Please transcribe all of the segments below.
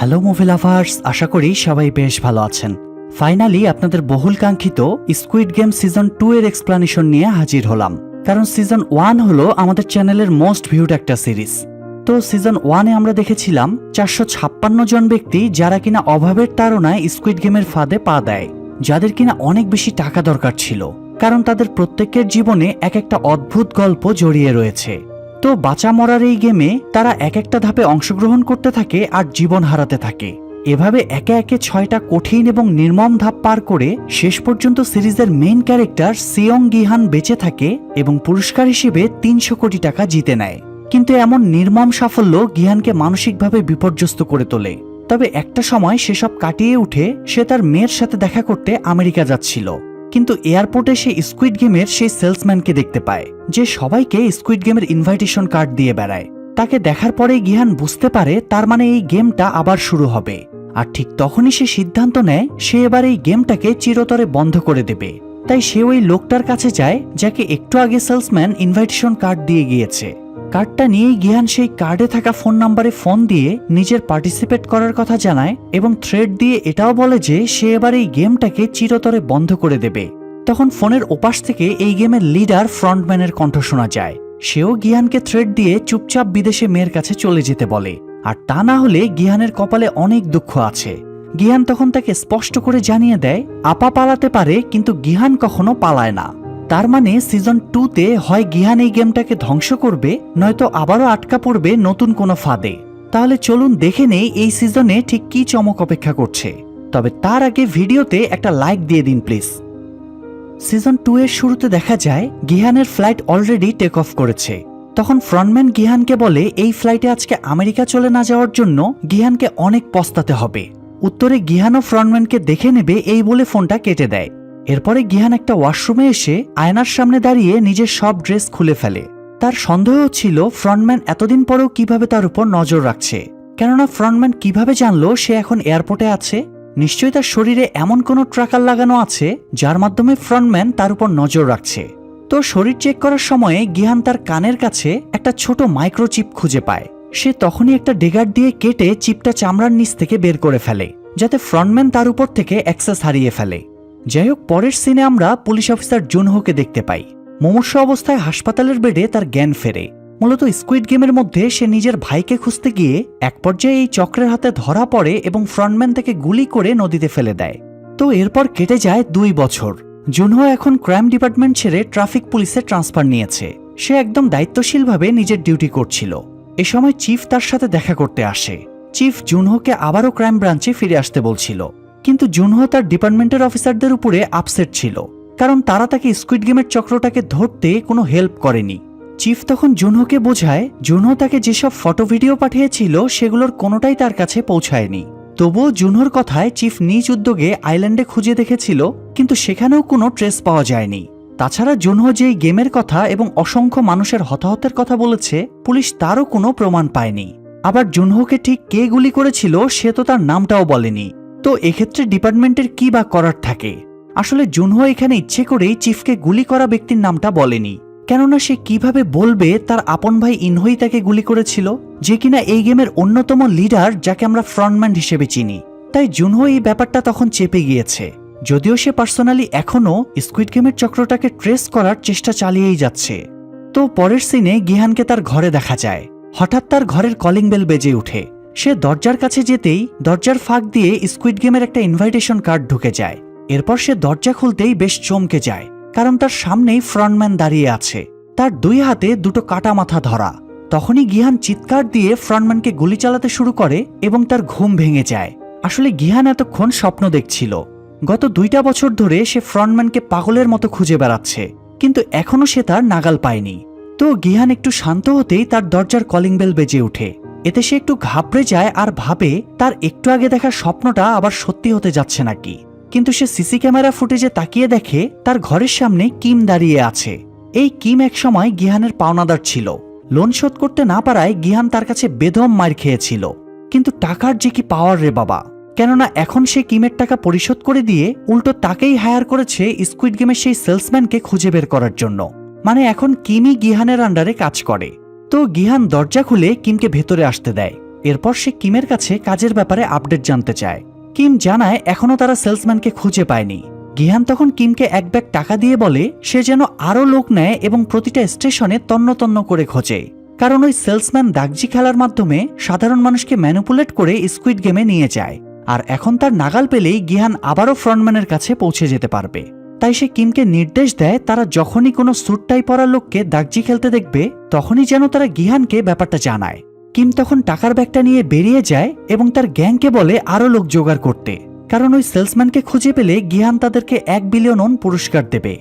Hello movie lovers, আশা করি সবাই বেশ ভালো আছেন। ফাইনালি আপনাদের বহুল কাঙ্ক্ষিত স্কুইড গেম সিজন 2 এর এক্সপ্লানেশন নিয়ে হাজির হলাম। কারণ সিজন 1 হলো আমাদের চ্যানেলের মোস্ট ভিউড একটা সিরিজ। তো সিজন 1-এ আমরা দেখেছিলাম 456 জন ব্যক্তি যারা কিনা অভাবের তাড়নায় স্কুইড গেমের ফাঁদে পা দেয়, যাদের কিনা অনেক বেশি টাকা দরকার ছিল, কারণ তাদের প্রত্যেকের জীবনে এক একটা অদ্ভুত গল্প জড়িয়ে রয়েছে। তো বাঁচা মরার এই গেমে তারা এক একটা ধাপে অংশগ্রহণ করতে থাকে আর জীবন হারাতে থাকে। এভাবে একে একে 6টা কঠিন এবং নির্মম ধাপ পার করে শেষ পর্যন্ত সিরিজের মেইন ক্যারেক্টার সিয়ং গিহান বেঁচে থাকে এবং পুরস্কার হিসেবে 300 কোটি টাকা জিতে নেয়। কিন্তু এমন নির্মম সাফল্য গিহানকে মানসিকভাবে বিপর্যস্ত করে তোলে। তবে একটা সময় সেসব কাটিয়ে উঠে সে তার মেয়ের সাথে দেখা করতে আমেরিকা যাচ্ছিল, কিন্তু এয়ারপোর্টে সে স্কুইড গেমের সেই সেলসম্যানকে দেখতে পায় যে সবাইকে স্কুইড গেমের ইনভাইটেশন কার্ড দিয়ে বেড়ায়। তাকে দেখার পরে গিহান বুঝতে পারে তার মানে এই গেমটা আবার শুরু হবে। আর ঠিক তখনই সে সিদ্ধান্ত নেয় সে এবার এই গেমটাকে চিরতরে বন্ধ করে দেবে। তাই সে ওই লোকটার কাছে যায় যাকে একটু আগে সেলসম্যান ইনভাইটেশন কার্ড দিয়ে গিয়েছে। কার্ডটা নিয়েই গিহান সেই কার্ডে থাকা ফোন নাম্বারে ফোন দিয়ে নিজের পার্টিসিপেট করার কথা জানায় এবং থ্রেড দিয়ে এটাও বলে যে সে এবার এই গেমটাকে চিরতরে বন্ধ করে দেবে। তখন ফোনের ওপাশ থেকে এই গেমের লিডার ফ্রন্টম্যানের কণ্ঠ শোনা যায়। সেও গিহানকে থ্রেড দিয়ে চুপচাপ বিদেশে মেয়ের কাছে চলে যেতে বলে, আর তা না হলে গিহানের কপালে অনেক দুঃখ আছে। গিহান তখন তাকে স্পষ্ট করে জানিয়ে দেয় আপা পালাতে পারে, কিন্তু গিহান কখনো পালায় না। তার মানে সিজন 2-তে হয় গিহান এই গেমটাকে ধ্বংস করবে, নয়তো আবারও আটকা পড়বে নতুন কোনো ফাঁদে। তাহলে চলুন দেখে নেই এই সিজনে ঠিক কি চমক অপেক্ষা করছে। তবে তার আগে ভিডিওতে একটা লাইক দিয়ে দিন প্লিজ। সিজন 2 এর শুরুতে দেখা যায় গিহানের ফ্লাইট অলরেডি টেক অফ করেছে। তখন ফ্রন্টম্যান গিহানকে বলে এই ফ্লাইটে আজকে আমেরিকা চলে না যাওয়ার জন্য গিহানকে অনেক পস্তাতে হবে। উত্তরে গিহানও ফ্রন্টম্যানকে দেখে নেবে এই বলে ফোনটা কেটে দেয়। এরপরে গিহান একটা ওয়াশরুমে এসে আয়নার সামনে দাঁড়িয়ে নিজের সব ড্রেস খুলে ফেলে। তার সন্দেহ ছিল ফ্রন্টম্যান এতদিন পরেও কিভাবে তার উপর নজর রাখছে, কেননা ফ্রন্টম্যান কিভাবে জানলো সে এখন এয়ারপোর্টে আছে। নিশ্চয়ই তার শরীরে এমন কোনো ট্র্যাকার লাগানো আছে যার মাধ্যমে ফ্রন্টম্যান তার উপর নজর রাখছে। তো শরীর চেক করার সময়ে গিহান তার কানের কাছে একটা ছোট মাইক্রোচিপ খুঁজে পায়। সে তখনই একটা ডেগার দিয়ে কেটে চিপটা চামড়ার নিচ থেকে বের করে ফেলে, যাতে ফ্রন্টম্যান তার উপর থেকে অ্যাক্সেস হারিয়ে ফেলে। যাই হোক, পরের সিনে আমরা পুলিশ অফিসার জুনহোকে দেখতে পাই। মুমূর্ষু অবস্থায় হাসপাতালের বেডে তার জ্ঞান ফেরে। মূলত স্কুইড গেমের মধ্যে সে নিজের ভাইকে খুঁজতে গিয়ে এক পর্যায়ে এই চক্রের হাতে ধরা পড়ে এবং ফ্রন্টম্যান তাকে গুলি করে নদীতে ফেলে দেয়। তো এরপর কেটে যায় 2 বছর। জুনহো এখন ক্রাইম ডিপার্টমেন্ট ছেড়ে ট্রাফিক পুলিশে ট্রান্সফার নিয়েছে। সে একদম দায়িত্বশীলভাবে নিজের ডিউটি করছিল। এ সময় চিফ তার সাথে দেখা করতে আসে। চিফ জুনহোকে আবারও ক্রাইম ব্রাঞ্চে ফিরে আসতে বলছিল, কিন্তু জুনহো তার ডিপার্টমেন্টের অফিসারদের উপরে আপসেট ছিল, কারণ তারা তাকে স্কুইড গেমের চক্রটাকে ধরতে কোনো হেল্প করেনি। চিফ তখন জুনহোকে বোঝায় জুনহো তাকে যেসব ফটো ভিডিও পাঠিয়েছিল সেগুলোর কোনোটাই তার কাছে পৌঁছায়নি। তবুও জুনহোর কথায় চিফ নিজ উদ্যোগে আইল্যান্ডে খুঁজে দেখেছিল, কিন্তু সেখানেও কোনো ট্রেস পাওয়া যায়নি। তাছাড়া জুনহো যেই গেমের কথা এবং অসংখ্য মানুষের হতাহতের কথা বলেছে, পুলিশ তারও কোনো প্রমাণ পায়নি। আবার জুনহোকে ঠিক কে গুলি করেছিল সে তো তার নামটাও বলেনি। তো এক্ষেত্রে ডিপার্টমেন্টের কি বা করার থাকে? আসলে জুনহো এখানে ইচ্ছে করেই চিফকে গুলি করা ব্যক্তির নামটা বলেনি, কেননা সে কিভাবে বলবে তার আপন ভাই ইনহোই তাকে গুলি করেছিল, যে কিনা এই গেমের অন্যতম লিডার, যাকে আমরা ফ্রন্টম্যান হিসেবে চিনি। তাই জুনহো এই ব্যাপারটা তখন চেপে গিয়েছে, যদিও সে পার্সোনালি এখনও স্কুইড গেমের চক্রটাকে ট্রেস করার চেষ্টা চালিয়েই যাচ্ছে। তো পরের সিনে গিহানকে তার ঘরে দেখা যায়। হঠাৎ তার ঘরের কলিং বেল বেজে উঠে। সে দরজার কাছে যেতেই দরজার ফাঁক দিয়ে স্কুইড গেমের একটা ইনভাইটেশন কার্ড ঢুকে যায়। এরপর সে দরজা খুলতেই বেশ চমকে যায়, কারণ তার সামনেই ফ্রন্টম্যান দাঁড়িয়ে আছে, তার 2 হাতে 2টো কাটা মাথা ধরা। তখনই গিহান চিৎকার দিয়ে ফ্রন্টম্যানকে গুলি চালাতে শুরু করে এবং তার ঘুম ভেঙে যায়। আসলে গিহান এতক্ষণ স্বপ্ন দেখছিল। গত 2টা বছর ধরে সে ফ্রন্টম্যানকে পাগলের মতো খুঁজে বেড়াচ্ছে, কিন্তু এখনো সে তার নাগাল পায়নি। তো গিহান একটু শান্ত হতেই তার দরজার কলিং বেল বেজে ওঠে। এতে সে একটু ঘাবড়ে যায় আর ভাবে তার একটু আগে দেখা স্বপ্নটা আবার সত্যি হতে যাচ্ছে নাকি। কিন্তু সে সিসি ক্যামেরা ফুটেজে তাকিয়ে দেখে তার ঘরের সামনে কিম দাঁড়িয়ে আছে। এই কিম একসময় গিহানের পাওনাদার ছিল। লোন শোধ করতে না পারায় গিহান তার কাছে বেদম মার খেয়েছিল। কিন্তু টাকার যে কি পাওয়ার রে বাবা, কেননা এখন সে কিমের টাকা পরিশোধ করে দিয়ে উল্টো তাকেই হায়ার করেছে স্কুইড গেমের সেই সেলসম্যানকে খুঁজে বের করার জন্য। মানে এখন কিমই গিহানের আন্ডারে কাজ করে। তো গিহান দরজা খুলে কিমকে ভেতরে আসতে দেয়। এরপর সে কিমের কাছে কাজের ব্যাপারে আপডেট জানতে চায়। কিম জানায় এখনো তারা সেলসম্যানকে খুঁজে পায়নি। গিহান তখন কিমকে এক ব্যাগ টাকা দিয়ে বলে সে যেন আরও লোক নেয় এবং প্রতিটা স্টেশনে তন্ন তন্ন করে খোঁজে, কারণ ওই সেলসম্যান দাগজি খেলার মাধ্যমে সাধারণ মানুষকে ম্যানিপুলেট করে স্কুইড গেমে নিয়ে যায়। আর এখন তার নাগাল পেলেই গিহান আবারও ফ্রন্টম্যানের কাছে পৌঁছে যেতে পারবে। তাই সে কিমকে নির্দেশ দেয় তারা যখনই কোনো স্যুট টাই পরা লোককে দাগজি খেলতে দেখবে তখনই যেন তারা গিহানকে ব্যাপারটা জানায়। কিম তখন টাকার ব্যাগটা নিয়ে বেরিয়ে যায় এবং তার গ্যাংকে বলে আরও লোক জোগাড় করতে, কারণ ওই সেলসম্যানকে খুঁজে পেলে গিহান তাদেরকে 1 বিলিয়ন ওন পুরস্কার দেবে।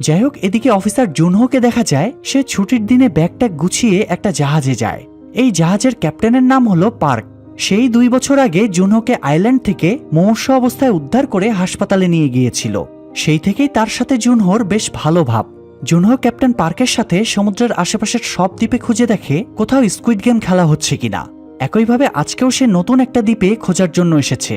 যাই হোক, এদিকে অফিসার জুনহোকে দেখা যায় সে ছুটির দিনে ব্যাগটা গুছিয়ে একটা জাহাজে যায়। এই জাহাজের ক্যাপ্টেনের নাম হলো পার্ক। সেই 2 বছর আগে জুনহোকে আইল্যান্ড থেকে মুমূর্ষ অবস্থায় উদ্ধার করে হাসপাতালে নিয়ে গিয়েছিল। সেই থেকেই তার সাথে জুনহোর বেশ ভালো ভাব। জুনহো ক্যাপ্টেন পার্কের সাথে সমুদ্রের আশেপাশের সব দ্বীপে খুঁজে দেখে কোথাও স্কুইড গেম খেলা হচ্ছে কিনা। একইভাবে আজকেও সে নতুন একটা দ্বীপে খোঁজার জন্য এসেছে।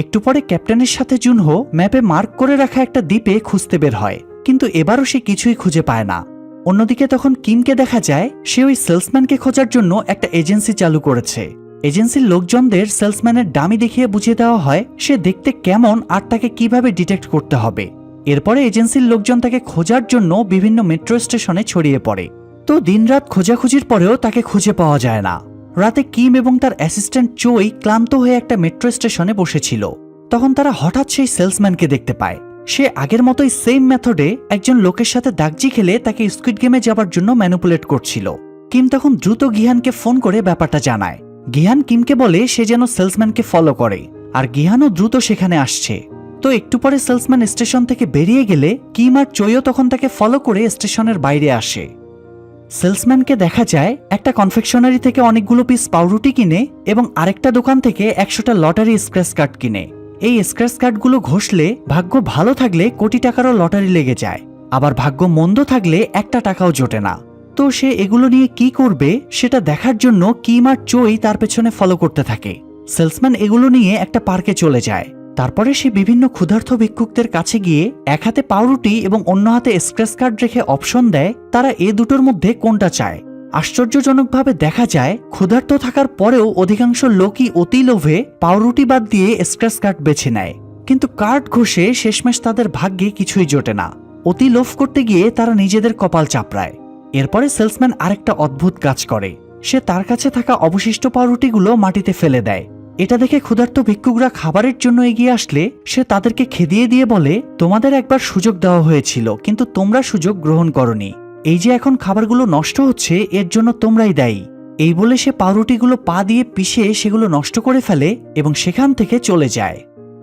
একটু পরে ক্যাপ্টেনের সাথে জুনহো ম্যাপে মার্ক করে রাখা একটা দ্বীপে খুঁজতে বের হয়, কিন্তু এবারও সে কিছুই খুঁজে পায় না। অন্যদিকে তখন কিমকে দেখা যায় সে ওই সেলসম্যানকে খোঁজার জন্য একটা এজেন্সি চালু করেছে। এজেন্সির লোকজনদের সেলসম্যানের ডামি দেখিয়ে বুঝিয়ে দেওয়া হয় সে দেখতে কেমন আর তাকে কিভাবে ডিটেক্ট করতে হবে। এরপরে এজেন্সির লোকজন তাকে খোঁজার জন্য বিভিন্ন মেট্রো স্টেশনে ছড়িয়ে পড়ে। তো দিনরাত খোঁজাখুঁজির পরেও তাকে খুঁজে পাওয়া যায় না। রাতে কিম এবং তার অ্যাসিস্ট্যান্ট চোই ক্লান্ত হয়ে একটা মেট্রো স্টেশনে বসেছিল। তখন তারা হঠাৎ সেই সেলসম্যানকে দেখতে পায়। সে আগের মতোই সেম মেথডে একজন লোকের সাথে দাগজি খেলে তাকে স্কুইড গেমে যাবার জন্য ম্যানিপুলেট করছিল। কিম তখন দ্রুত গিহানকে ফোন করে ব্যাপারটা জানায়। গিহান কিমকে বলে সে যেন সেলসম্যানকে ফলো করে, আর গিহানও দ্রুত সেখানে আসছে। তো একটু পরে সেলসম্যান স্টেশন থেকে বেরিয়ে গেলে কিম আর চোইও তখন তাকে ফলো করে স্টেশনের বাইরে আসে। সেলসম্যানকে দেখা যায় একটা কনফেকশনারি থেকে অনেকগুলো পিস পাউরুটি কিনে এবং আরেকটা দোকান থেকে 100টা লটারি স্ক্র্যাচ কার্ড কিনে। এই স্ক্র্যাচ কার্ডগুলো ঘষলে ভাগ্য ভালো থাকলে কোটি টাকারও লটারি লেগে যায়, আবার ভাগ্য মন্দ থাকলে 1টা টাকাও জোটে না। তো সে এগুলো নিয়ে কি করবে সেটা দেখার জন্য কিম আর চোই তার পেছনে ফলো করতে থাকে। সেলসম্যান এগুলো নিয়ে একটা পার্কে চলে যায়। তারপরে সে বিভিন্ন ক্ষুধার্ত ভিক্ষুকদের কাছে গিয়ে এক হাতে পাউরুটি এবং অন্য হাতে স্ক্র্যাচ কার্ড রেখে অপশন দেয় তারা এ দুটোর মধ্যে কোনটা চায়। আশ্চর্যজনকভাবে দেখা যায় ক্ষুধার্ত থাকার পরেও অধিকাংশ লোকই অতি লোভে পাউরুটি বাদ দিয়ে স্ক্র্যাচ কার্ড বেছে নেয়, কিন্তু কার্ড ঘষে শেষমেশ তাদের ভাগ্যে কিছুই জোটে না। অতি লোভ করতে গিয়ে তারা নিজেদের কপাল চাপড়ায়। এরপরে সেলসম্যান আরেকটা অদ্ভুত কাজ করে, সে তার কাছে থাকা অবশিষ্ট পাউরুটিগুলো মাটিতে ফেলে দেয়। এটা দেখে ক্ষুধার্ত ভিক্ষুকরা খাবারের জন্য এগিয়ে আসলে সে তাদেরকে খেদিয়ে দিয়ে বলে তোমাদের একবার সুযোগ দেওয়া হয়েছিল, কিন্তু তোমরা সুযোগ গ্রহণ করনি। এই যে এখন খাবারগুলো নষ্ট হচ্ছে এর জন্য তোমরাই দায়ী। এই বলে সে পাউরুটিগুলো পা দিয়ে পিষে সেগুলো নষ্ট করে ফেলে এবং সেখান থেকে চলে যায়।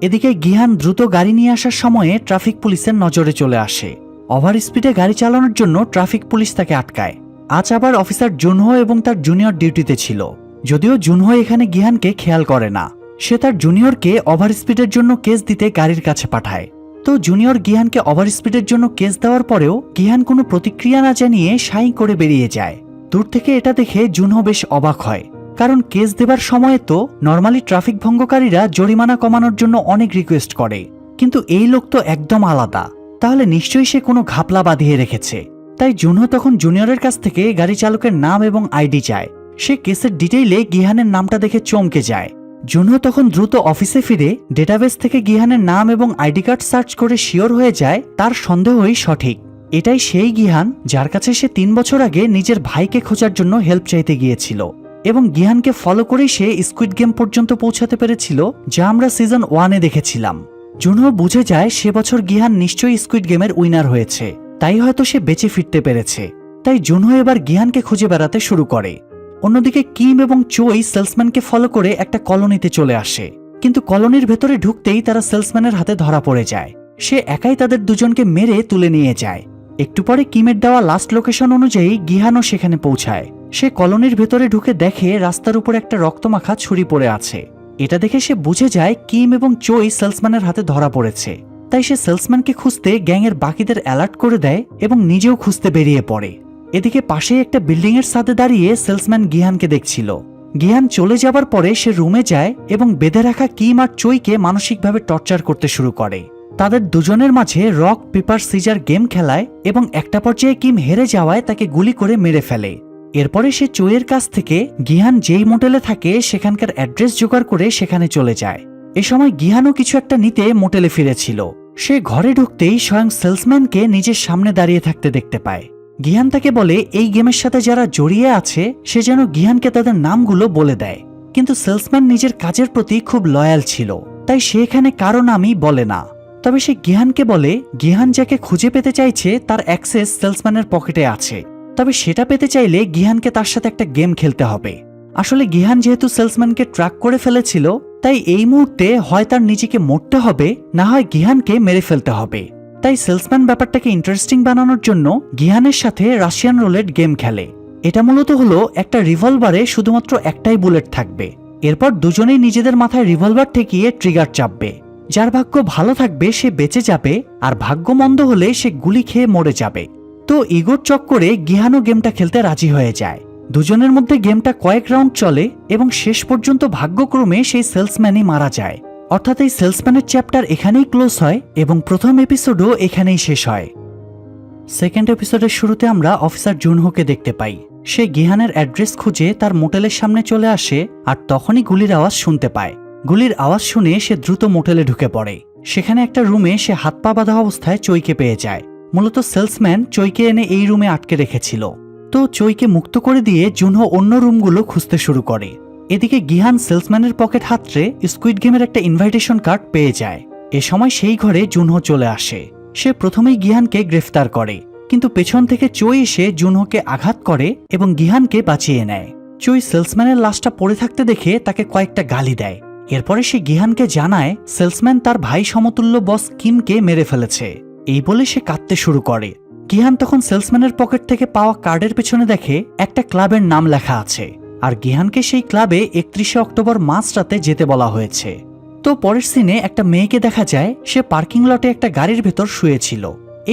এদিকে গিহান দ্রুত গাড়ি নিয়ে আসার সময়ে ট্রাফিক পুলিশের নজরে চলে আসে। ওভার স্পিডে গাড়ি চালানোর জন্য ট্রাফিক পুলিশ তাকে আটকায়। আজ আবার অফিসার জুনহো এবং তার জুনিয়র ডিউটিতে ছিল, যদিও জুনহো এখানে গিহানকে খেয়াল করে না। সে তার জুনিয়রকে ওভার স্পিডের জন্য কেস দিতে গাড়ির কাছে পাঠায়। তো জুনিয়র গিহানকে ওভার স্পিডের জন্য কেস দেওয়ার পরেও গিহান কোনো প্রতিক্রিয়া না জানিয়ে সাই করে বেরিয়ে যায়। দূর থেকে এটা দেখে জুনহো বেশ অবাক হয়, কারণ কেস দেবার সময়ে তো নর্মালি ট্রাফিক ভঙ্গকারীরা জরিমানা কমানোর জন্য অনেক রিকোয়েস্ট করে, কিন্তু এই লোক তো একদম আলাদা। তাহলে নিশ্চয়ই সে কোনো ঘাপলা বাঁধিয়ে রেখেছে। তাই জুনহো তখন জুনিয়রের কাছ থেকে গাড়ি চালকের নাম এবং আইডি চায়। সে কেসের ডিটেইলে গিহানের নামটা দেখে চমকে যায়। জুনহো তখন দ্রুত অফিসে ফিরে ডেটাবেস থেকে গিহানের নাম এবং আইডি কার্ড সার্চ করে শিওর হয়ে যায় তার সন্দেহই সঠিক। এটাই সেই গিহান যার কাছে সে 3 বছর আগে নিজের ভাইকে খোঁজার জন্য হেল্প চাইতে গিয়েছিল, এবং গিহানকে ফলো করেই সে স্কুইড গেম পর্যন্ত পৌঁছাতে পেরেছিল, যা আমরা সিজন 1-এ দেখেছিলাম। জুনহো বুঝে যায় সে বছর গিহান নিশ্চয়ই স্কুইড গেমের উইনার হয়েছে, তাই হয়তো সে বেঁচে ফিরতে পেরেছে। তাই জুনহো এবার গিহানকে খুঁজে বেড়াতে শুরু করে। অন্যদিকে কিম এবং চোই সেলসম্যানকে ফলো করে একটা কলোনিতে চলে আসে, কিন্তু কলোনির ভেতরে ঢুকতেই তারা সেলসম্যানের হাতে ধরা পড়ে যায়। সে একাই তাদের দুজনকে মেরে তুলে নিয়ে যায়। একটু পরে কিমের দেওয়া লাস্ট লোকেশন অনুযায়ী গিহানও সেখানে পৌঁছায়। সে কলোনির ভেতরে ঢুকে দেখে রাস্তার উপর একটা রক্তমাখা ছুরি পড়ে আছে। এটা দেখে সে বুঝে যায় কিম এবং চোই সেলসম্যানের হাতে ধরা পড়েছে। তাই সে সেলসম্যানকে খুঁজতে গ্যাংয়ের বাকিদের অ্যালার্ট করে দেয় এবং নিজেও খুঁজতে বেরিয়ে পড়ে। এদিকে পাশে একটা বিল্ডিং এর সাথে দাঁড়িয়ে সেলসম্যান গিহানকে দেখছিল। গিহান চলে যাবার পরে সে রুমে যায় এবং বেঁধে রাখা কিম আর চোইকে মানসিকভাবে টর্চার করতে শুরু করে। তাদের দুজনের মাঝে রক পেপার সিজার গেম খেলায় এবং একটা পর্যায়ে কিম হেরে যাওয়ায় তাকে গুলি করে মেরে ফেলে। এরপরে সে চোয়ের কাছ থেকে গিহান যেই মোটেলে থাকে সেখানকার অ্যাড্রেস জোগাড় করে সেখানে চলে যায়। এ সময় গিহানও কিছু একটা নিতে মোটেলে ফিরেছিল। সে ঘরে ঢুকতেই স্বয়ং সেলসম্যানকে নিজের সামনে দাঁড়িয়ে থাকতে দেখতে পায়। গিহান তাকে বলে এই গেমের সাথে যারা জড়িয়ে আছে সে যেন গিহানকে তাদের নামগুলো বলে দেয়, কিন্তু সেলসম্যান নিজের কাজের প্রতি খুব লয়াল ছিল, তাই সে এখানে কারো নামই বলে না। তবে সে গিহানকে বলে গিহান যাকে খুঁজে পেতে চাইছে তার অ্যাক্সেস সেলসম্যানের পকেটে আছে, তবে সেটা পেতে চাইলে গিহানকে তার সাথে একটা গেম খেলতে হবে। আসলে গিহান যেহেতু সেলসম্যানকে ট্র্যাক করে ফেলেছিল, তাই এই মুহূর্তে হয় তার নিজেকে মরতে হবে, না হয় গিহানকে মেরে ফেলতে হবে। তাই সেলসম্যান ব্যাপারটাকে ইন্টারেস্টিং বানানোর জন্য গিহানের সাথে রাশিয়ান রুলেট গেম খেলে। এটা মূলত হলো একটা রিভলভারে শুধুমাত্র একটাই বুলেট থাকবে। এরপর দুজনেই নিজেদের মাথায় রিভলভার ঠেকিয়ে ট্রিগার চাপবে। যার ভাগ্য ভালো থাকবে সে বেঁচে যাবে, আর ভাগ্য মন্দ হলে সে গুলি খেয়ে মরে যাবে। তো ইগোর চক্করে গিহানও গেমটা খেলতে রাজি হয়ে যায়। দুজনের মধ্যে গেমটা কয়েক রাউন্ড চলে এবং শেষ পর্যন্ত ভাগ্যক্রমে সেই সেলসম্যানই মারা যায়। অর্থাৎ এই সেলসম্যানের চ্যাপ্টার এখানেই ক্লোজ হয় এবং প্রথম এপিসোডও এখানেই শেষ হয়। সেকেন্ড এপিসোডের শুরুতে আমরা অফিসার জুনহোকে দেখতে পাই। সে গিহানের অ্যাড্রেস খুঁজে তার মোটেলের সামনে চলে আসে, আর তখনই গুলির আওয়াজ শুনতে পায়। গুলির আওয়াজ শুনে সে দ্রুত মোটেলে ঢুকে পড়ে। সেখানে একটা রুমে সে হাত পা বাঁধা অবস্থায় চইকে পেয়ে যায়। মূলত সেলসম্যান চইকে এনে এই রুমে আটকে রেখেছিল। তো চইকে মুক্ত করে দিয়ে জুনহো অন্য রুমগুলো খুঁজতে শুরু করে। এদিকে গিহান সেলসম্যানের পকেট হাতড়ে স্কুইড গেমের একটা ইনভাইটেশন কার্ড পেয়ে যায়। এ সময় সেই ঘরে জুনহো চলে আসে। সে প্রথমেই গিহানকে গ্রেফতার করে, কিন্তু পেছন থেকে চই এসে জুনহোকে আঘাত করে এবং গিহানকে বাঁচিয়ে নেয়। চই সেলসম্যানের লাশটা পড়ে থাকতে দেখে তাকে কয়েকটা গালি দেয়। এরপরে সে গিহানকে জানায় সেলসম্যান তার ভাই সমতুল্য বস কিমকে মেরে ফেলেছে। এই বলে সে কাঁদতে শুরু করে। গিহান তখন সেলসম্যানের পকেট থেকে পাওয়া কার্ডের পেছনে দেখে একটা ক্লাবের নাম লেখা আছে, আর গিহানকে সেই ক্লাবে 31শে অক্টোবর মাঝরাতে যেতে বলা হয়েছে। তো পরের সিনে একটা মেয়েকে দেখা যায়, সে পার্কিং লটে একটা গাড়ির ভেতর শুয়েছিল।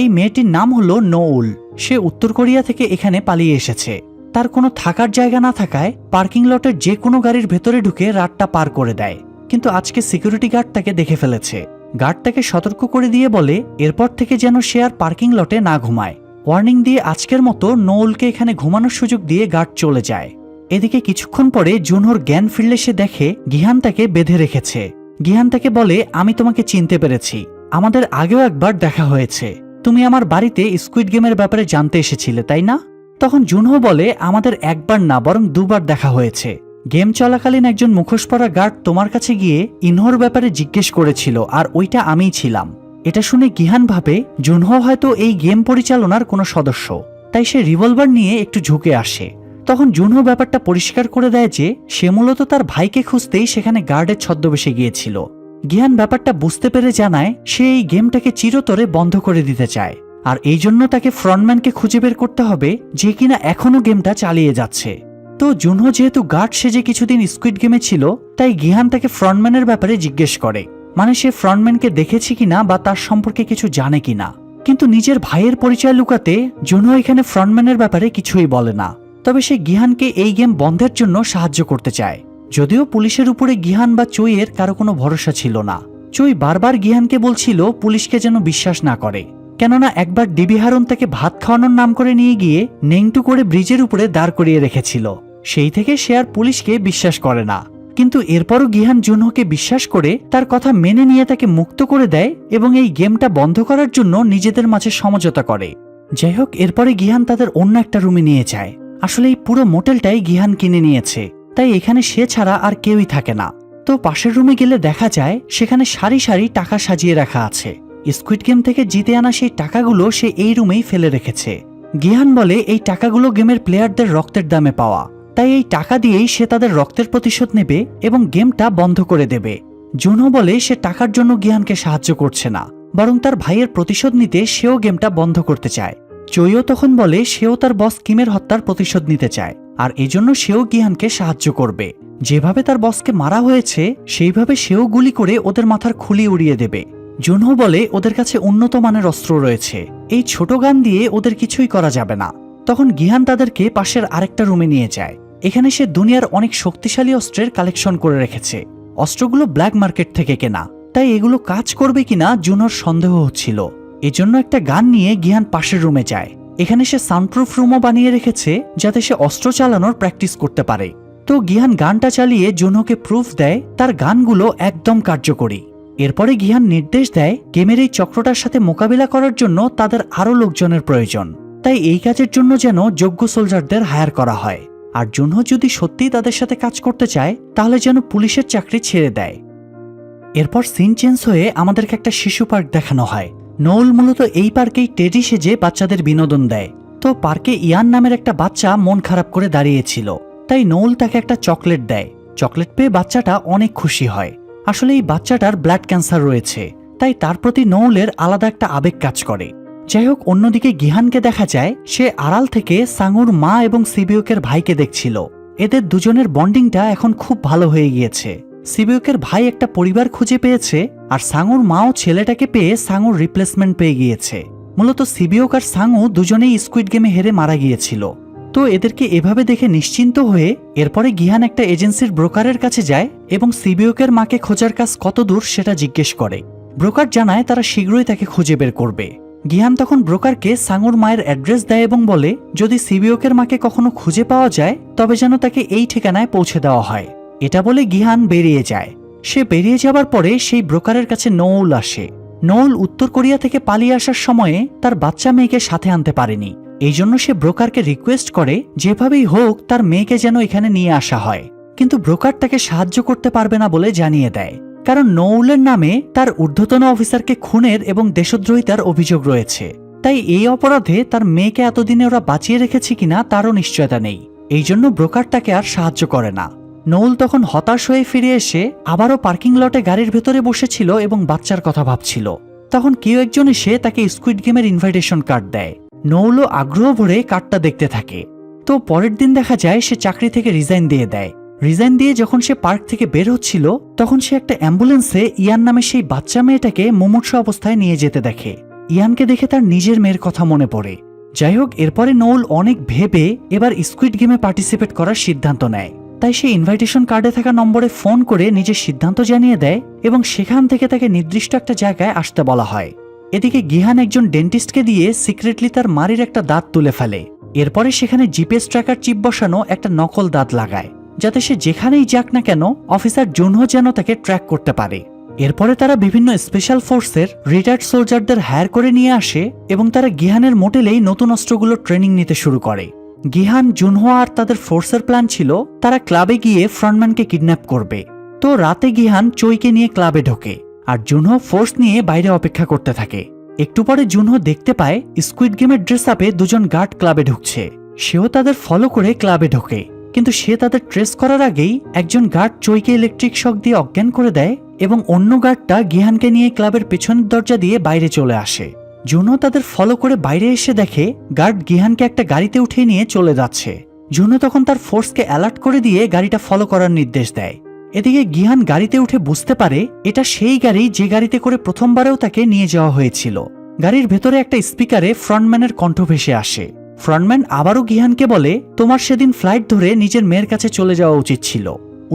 এই মেয়েটির নাম হলো নোউল। সে উত্তর কোরিয়া থেকে এখানে পালিয়ে এসেছে। তার কোনো থাকার জায়গা না থাকায় পার্কিং লটের যে কোনো গাড়ির ভেতরে ঢুকে রাতটা পার করে দেয়। কিন্তু আজকে সিকিউরিটি গার্ড তাকে দেখে ফেলেছে। গার্ড তাকে সতর্ক করে দিয়ে বলে এরপর থেকে যেন সে আর পার্কিং লটে না ঘুমায়। ওয়ার্নিং দিয়ে আজকের মতো নোউলকে এখানে ঘুমানোর সুযোগ দিয়ে গার্ড চলে যায়। এদিকে কিছুক্ষণ পরে জুনহোর জ্ঞান ফিরলে সে দেখে গিহান তাকে বেঁধে রেখেছে। গিহান তাকে বলে আমি তোমাকে চিনতে পেরেছি, আমাদের আগেও একবার দেখা হয়েছে। তুমি আমার বাড়িতে স্কুইড গেমের ব্যাপারে জানতে এসেছিলে তাই না? তখন জুনহো বলে আমাদের একবার না বরং দুবার দেখা হয়েছে। গেম চলাকালীন একজন মুখোশ পরা গার্ড তোমার কাছে গিয়ে ইনহোর ব্যাপারে জিজ্ঞেস করেছিল, আর ওইটা আমিই ছিলাম। এটা শুনে গিহান ভাবে জুনহো হয়তো এই গেম পরিচালনার কোনো সদস্য, তাই সে রিভলভার নিয়ে একটু ঝুঁকে আসে। তখন জুনহো ব্যাপারটা পরিষ্কার করে দেয় যে সে মূলত তার ভাইকে খুঁজতেই সেখানে গার্ডের ছদ্মবেশে গিয়েছিল। গিহান ব্যাপারটা বুঝতে পেরে জানায় সে এই গেমটাকে চিরতরে বন্ধ করে দিতে চায়, আর এই জন্য তাকে ফ্রন্টম্যানকে খুঁজে বের করতে হবে যে কিনা এখনো গেমটা চালিয়ে যাচ্ছে। তো জুনহো যেহেতু গার্ড সেজে কিছুদিন স্কুইড গেমে ছিল, তাই গিহান তাকে ফ্রন্টম্যানের ব্যাপারে জিজ্ঞেস করে, মানে সে ফ্রন্টম্যানকে দেখেছে কিনা বা তার সম্পর্কে কিছু জানে কিনা। কিন্তু নিজের ভাইয়ের পরিচয় লুকাতে জুনহো এখানে ফ্রন্টম্যানের ব্যাপারে কিছুই বলে না। তবে সে গিহানকে এই গেম বন্ধের জন্য সাহায্য করতে চায়। যদিও পুলিশের উপরে গিহান বা চইয়ের কারো কোনো ভরসা ছিল না। চই বারবার গিহানকে বলছিল পুলিশকে যেন বিশ্বাস না করে, কেননা একবার ডিবি হারুন তাকে ভাত খাওয়ানোর নাম করে নিয়ে গিয়ে নেংটু করে ব্রিজের উপরে দাঁড় করিয়ে রেখেছিল। সেই থেকে সে আর পুলিশকে বিশ্বাস করে না। কিন্তু এরপরও গিহান জুনহোকে বিশ্বাস করে তার কথা মেনে নিয়ে তাকে মুক্ত করে দেয় এবং এই গেমটা বন্ধ করার জন্য নিজেদের মাঝে সমঝোতা করে। যাই হোক, এরপরে গিহান তাদের অন্য একটা রুমে নিয়ে যায়। আসলে এই পুরো মোটেলটাই গিহান কিনে নিয়েছে, তাই এখানে সে ছাড়া আর কেউই থাকে না। তো পাশের রুমে গেলে দেখা যায় সেখানে সারি সারি টাকা সাজিয়ে রাখা আছে। স্কুইড গেম থেকে জিতে আনা সেই টাকাগুলো সে এই রুমেই ফেলে রেখেছে। গিহান বলে এই টাকাগুলো গেমের প্লেয়ারদের রক্তের দামে পাওয়া, তাই এই টাকা দিয়েই সে তাদের রক্তের প্রতিশোধ নেবে এবং গেমটা বন্ধ করে দেবে। জুনহো বলে সে টাকার জন্য গিহানকে সাহায্য করছে না, বরং তার ভাইয়ের প্রতিশোধ নিতে সেও গেমটা বন্ধ করতে চায়। চইও তখন বলে সেও তার বস কিমের হত্যার প্রতিশোধ নিতে চায়, আর এজন্য সেও গিহানকে সাহায্য করবে। যেভাবে তার বসকে মারা হয়েছে সেইভাবে সেও গুলি করে ওদের মাথার খুলি উড়িয়ে দেবে। জুনহো বলে ওদের কাছে উন্নত মানের অস্ত্র রয়েছে, এই ছোট গান দিয়ে ওদের কিছুই করা যাবে না। তখন গিহান তাদেরকে পাশের আরেকটা রুমে নিয়ে যায়। এখানে সে দুনিয়ার অনেক শক্তিশালী অস্ত্রের কালেকশন করে রেখেছে। অস্ত্রগুলো ব্ল্যাক মার্কেট থেকে কেনা, তাই এগুলো কাজ করবে কিনা জুনহোর সন্দেহ হচ্ছিল। এজন্য একটা গান নিয়ে গিহান পাশের রুমে যায়। এখানে সে সাউন্ডপ্রুফ রুমও বানিয়ে রেখেছে যাতে সে অস্ত্র চালানোর প্র্যাকটিস করতে পারে। তো গিহান গানটা চালিয়ে জুনহোকে প্রুফ দেয় তার গানগুলো একদম কার্যকরী। এরপরে গিহান নির্দেশ দেয় গেমের এই চক্রটার সাথে মোকাবিলা করার জন্য তাদের আরও লোকজনের প্রয়োজন, তাই এই কাজের জন্য যেন যোগ্য সোলজারদের হায়ার করা হয়। আর জুনহো যদি সত্যিই তাদের সাথে কাজ করতে চায় তাহলে যেন পুলিশের চাকরি ছেড়ে দেয়। এরপর সিন চেঞ্জ হয়ে আমাদেরকে একটা শিশু পার্ক দেখানো হয়। নৌল মূলত এই পার্কেই টেডি সেজে বাচ্চাদের বিনোদন দেয়। তো পার্কে ইয়ান নামের একটা বাচ্চা মন খারাপ করে দাঁড়িয়েছিল, তাই নৌল তাকে একটা চকলেট দেয়। চকলেট পেয়ে বাচ্চাটা অনেক খুশি হয়। আসলে এই বাচ্চাটার ব্লাড ক্যান্সার রয়েছে, তাই তার প্রতি নৌলের আলাদা একটা আবেগ কাজ করে। যাই হোক, অন্যদিকে গিহানকে দেখা যায় সে আড়াল থেকে সাঙুর মা এবং সিবিউকের ভাইকে দেখছিল। এদের দুজনের বন্ডিংটা এখন খুব ভালো হয়ে গিয়েছে। সিবিউকের ভাই একটা পরিবার খুঁজে পেয়েছে, আর সাঙুর মাও ছেলেটাকে পেয়ে সাঙুর রিপ্লেসমেন্ট পেয়ে গিয়েছে। মূলত সিবিউক আর সাঙু দুজনেই স্কুইড গেমে হেরে মারা গিয়েছিল। তো এদেরকে এভাবে দেখে নিশ্চিন্ত হয়ে এরপরে গিহান একটা এজেন্সির ব্রোকারের কাছে যায় এবং সিবিউকের মাকে খোঁজার কাজ কতদূর সেটা জিজ্ঞেস করে। ব্রোকার জানায় তারা শীঘ্রই তাকে খুঁজে বের করবে। গিহান তখন ব্রোকারকে সাঙুর মায়ের অ্যাড্রেস দেয় এবং বলে যদি সিবিউকের মাকে কখনো খুঁজে পাওয়া যায় তবে যেন তাকে এই ঠিকানায় পৌঁছে দেওয়া হয়। এটা বলে গিহান বেরিয়ে যায়। সে বেরিয়ে যাবার পরে সেই ব্রোকারের কাছে নৌল আসে। নৌল উত্তর কোরিয়া থেকে পালিয়ে আসার সময়ে তার বাচ্চা মেয়েকে সাথে আনতে পারেনি, এই জন্য সে ব্রোকারকে রিকোয়েস্ট করে যেভাবেই হোক তার মেয়েকে যেন এখানে নিয়ে আসা হয়। কিন্তু ব্রোকার তাকে সাহায্য করতে পারবে না বলে জানিয়ে দেয়, কারণ নৌলের নামে তার ঊর্ধ্বতন অফিসারকে খুনের এবং দেশদ্রোহিতার অভিযোগ রয়েছে। তাই এই অপরাধে তার মেয়েকে এতদিনে ওরা বাঁচিয়ে রেখেছে কিনা তারও নিশ্চয়তা নেই। এই জন্য ব্রোকার তাকে আর সাহায্য করে না। নৌল তখন হতাশ হয়ে ফিরে এসে আবারও পার্কিং লটে গাড়ির ভেতরে বসেছিল এবং বাচ্চার কথা ভাবছিল। তখন কেউ একজন এসে তাকে স্কুইড গেমের ইনভাইটেশন কার্ড দেয়। নৌলও আগ্রহ ভরে কার্ডটা দেখতে থাকে। তো পরের দিন দেখা যায় সে চাকরি থেকে রিজাইন দিয়ে দেয়। রিজাইন দিয়ে যখন সে পার্ক থেকে বের হচ্ছিল তখন সে একটা অ্যাম্বুলেন্সে ইয়ান নামে সেই বাচ্চা মেয়েটাকে মুমূর্ষু অবস্থায় নিয়ে যেতে দেখে। ইয়ানকে দেখে তার নিজের মেয়ের কথা মনে পড়ে। যাই হোক, এরপরে নৌল অনেক ভেবে এবার স্কুইড গেমে পার্টিসিপেট করার সিদ্ধান্ত নেয়। তাই সে ইনভাইটেশন কার্ডে থাকা নম্বরে ফোন করে নিজের সিদ্ধান্ত জানিয়ে দেয় এবং সেখান থেকে তাকে নির্দিষ্ট একটা জায়গায় আসতে বলা হয়। এদিকে গিহান একজন ডেন্টিস্টকে দিয়ে সিক্রেটলি তার মারির একটা দাঁত তুলে ফেলে। এরপরে সেখানে জিপিএস ট্র্যাকার চিপ বসানো একটা নকল দাঁত লাগায়, যাতে সে যেখানেই যাক না কেন অফিসার জুনহো যেন তাকে ট্র্যাক করতে পারে। এরপরে তারা বিভিন্ন স্পেশাল ফোর্সের রিটায়ার্ড সোলজারদের হায়ার করে নিয়ে আসে এবং তারা গিহানের মোটেলেই নতুন অস্ত্রগুলো ট্রেনিং নিতে শুরু করে। গিহান, জুনহো আর তাদের ফোর্সের প্ল্যান ছিল তারা ক্লাবে গিয়ে ফ্রন্টম্যানকে কিডন্যাপ করবে। তো রাতে গিহান চইকে নিয়ে ক্লাবে ঢোকে আর জুনহো ফোর্স নিয়ে বাইরে অপেক্ষা করতে থাকে। একটু পরে জুনহো দেখতে পায় স্কুইড গেমের ড্রেস আপে দুজন গার্ড ক্লাবে ঢুকছে। সেও তাদের ফলো করে ক্লাবে ঢোকে, কিন্তু সে তাদের ট্রেস করার আগেই একজন গার্ড চইকে ইলেকট্রিক শক দিয়ে অজ্ঞান করে দেয় এবং অন্য গার্ডটা গিহানকে নিয়ে ক্লাবের পেছনের দরজা দিয়ে বাইরে চলে আসে। জুনহো তাদের ফলো করে বাইরে এসে দেখে গার্ড গিহানকে একটা গাড়িতে উঠিয়ে নিয়ে চলে যাচ্ছে। জুনহো তখন তার ফোর্সকে অ্যালার্ট করে দিয়ে গাড়িটা ফলো করার নির্দেশ দেয়। এদিকে গিহান গাড়িতে উঠে বুঝতে পারে এটা সেই গাড়ি যে গাড়িতে করে প্রথমবারেও তাকে নিয়ে যাওয়া হয়েছিল। গাড়ির ভেতরে একটা স্পিকারে ফ্রন্টম্যানের কণ্ঠ ভেসে আসে। ফ্রন্টম্যান আবারও গিহানকে বলে তোমার সেদিন ফ্লাইট ধরে নিজের মেয়ের কাছে চলে যাওয়া উচিত ছিল।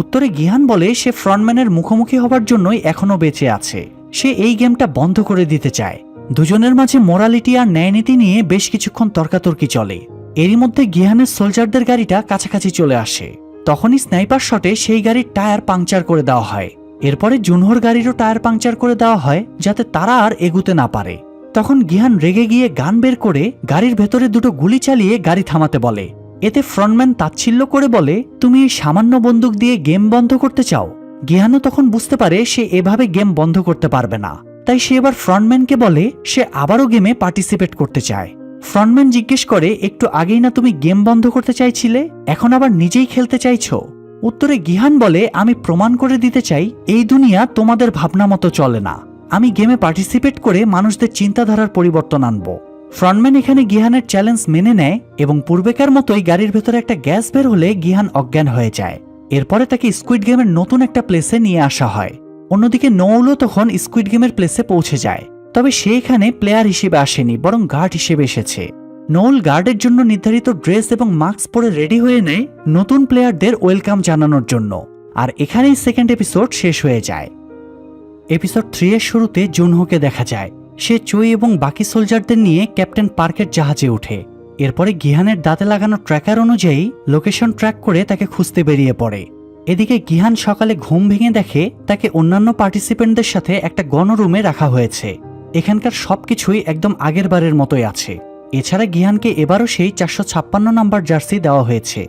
উত্তরে গিহান বলে সে ফ্রন্টম্যানের মুখোমুখি হবার জন্যই এখনো বেঁচে আছে। সে এই গেমটা বন্ধ করে দিতে চায়। দুজনের মাঝে মোরালিটি আর ন্যায়নীতি নিয়ে বেশ কিছুক্ষণ তর্কাতর্কি চলে। এরই মধ্যে গিহানের সোলজারদের গাড়িটা কাছাকাছি চলে আসে। তখনই স্নাইপার শটে সেই গাড়ির টায়ার পাংচার করে দেওয়া হয়। এরপরে জুনহোর গাড়িরও টায়ার পাংচার করে দেওয়া হয় যাতে তারা আর এগুতে না পারে। তখন গিহান রেগে গিয়ে গান বের করে গাড়ির ভেতরে দুটো গুলি চালিয়ে গাড়ি থামাতে বলে। এতে ফ্রন্টম্যান তাচ্ছিল্য করে বলে তুমি এই সামান্য বন্দুক দিয়ে গেম বন্ধ করতে চাও? গিহানও তখন বুঝতে পারে সে এভাবে গেম বন্ধ করতে পারবে না, তাই সে এবার ফ্রন্টম্যানকে বলে সে আবারও গেমে পার্টিসিপেট করতে চায়। ফ্রন্টম্যান জিজ্ঞেস করে একটু আগেই না তুমি গেম বন্ধ করতে চাইছিলে, এখন আবার নিজেই খেলতে চাইছো? উত্তরে গিহান বলে আমি প্রমাণ করে দিতে চাই এই দুনিয়া তোমাদের ভাবনা মতো চলে না। আমি গেমে পার্টিসিপেট করে মানুষদের চিন্তাধারার পরিবর্তন আনব। ফ্রন্টম্যান এখানে গিহানের চ্যালেঞ্জ মেনে নেয় এবং পূর্বেকার মতোই গাড়ির ভেতরে একটা গ্যাস বের হলে গিহান অজ্ঞান হয়ে যায়। এরপরে তাকে স্কুইড গেমের নতুন একটা প্লেসে নিয়ে আসা হয়। অন্যদিকে নৌলও তখন স্কুইড গেমের প্লেসে পৌঁছে যায়, তবে সে এখানে প্লেয়ার হিসেবে আসেনি, বরং গার্ড হিসেবে এসেছে। নৌল গার্ডের জন্য নির্ধারিত ড্রেস এবং মাস্ক পরে রেডি হয়ে নেয় নতুন প্লেয়ারদের ওয়েলকাম জানানোর জন্য। আর এখানেই সেকেন্ড এপিসোড শেষ হয়ে যায়। এপিসোড 3 এর শুরুতে জুনহোকে দেখা যায়। সে চুই এবং বাকি সোলজারদের নিয়ে ক্যাপ্টেন পার্কের জাহাজে ওঠে। এরপরে গিহানের দাঁতে লাগানো ট্র্যাকার অনুযায়ী লোকেশন ট্র্যাক করে তাকে খুঁজতে বেরিয়ে পড়ে। এদিকে গিহান সকালে ঘুম ভেঙে দেখে তাকে অন্যান্য পার্টিসিপেন্টদের সাথে একটা গণরুমে রাখা হয়েছে। এখানকার সবকিছুই একদম আগের বারের মতোই আছে। এছাড়া গিহানকে এবারও সেই 456 নাম্বার জার্সি দেওয়া হয়েছে।